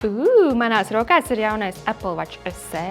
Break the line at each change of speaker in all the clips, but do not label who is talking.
Manās rokās ir jaunais Apple Watch SE.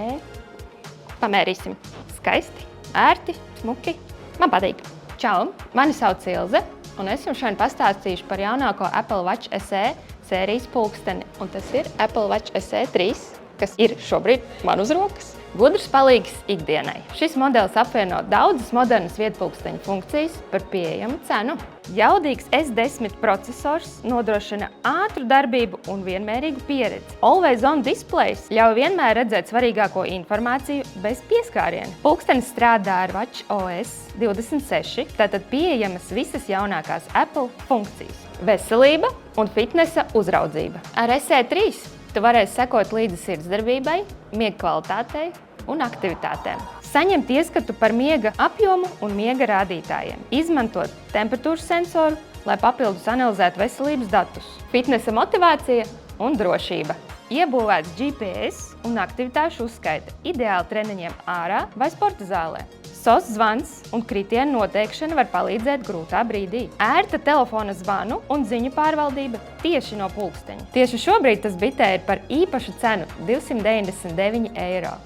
Pamērīsim. Skaisti, ērti, smuki. Man patīk. Čau, mani sauc Ilze, un es jums šodien pastāstīšu par jaunāko Apple Watch SE sērijas pulksteni. Un tas ir Apple Watch SE 3, kas ir šobrīd man uz rokas. Gudrs palīgs ikdienai. Šis modelis apvieno daudzas modernas vietpulksteņa funkcijas par pieejamu cenu. Jaudīgs S10 processors nodrošina ātru darbību un vienmērīgu pieredzi. Always on displays ļauj vienmēr redzēt svarīgāko informāciju bez pieskāriena. Pulkstenis strādā ar watchOS 26, tātad pieejamas visas jaunākās Apple funkcijas. Veselība un fitnesa uzraudzība. Ar SE3 tu varēsi sekot līdzi sirdsdarbībai, miega kvalitātei un aktivitātēm. Saņemt ieskatu par miega apjomu un miega rādītājiem. Izmantot temperatūras sensoru, lai papildus analizētu veselības datus. Fitnesa motivācija un drošība. Iebūvēts GPS un aktivitāšu uzskaita ideāli treniņiem ārā vai sporta zālē. SOS zvans un kritienu noteikšana var palīdzēt grūtā brīdī. Ērta telefona zvanu un ziņu pārvaldība tieši no pulksteņa. Tieši šobrīd tas bitē ir par īpašu cenu – 299 €.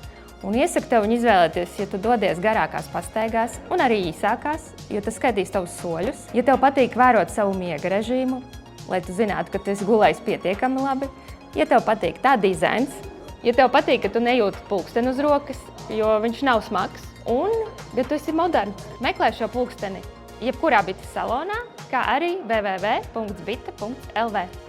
Un iesaku tev viņu izvēlēties, ja tu dodies garākās pastaigās un arī īsākās, jo tas skaitīs tavus soļus. Ja tev patīk vērot savu miega režīmu, lai tu zinātu, ka tu esi gulējis pietiekami labi. Ja tev patīk tā dizains, ja tev patīk, ka tu nejūti pulksteni uz rokas, jo viņš nav smags. Un, ja tu esi moderns, meklē šo pulksteni jebkurā bites salonā, kā arī www.bita.lv.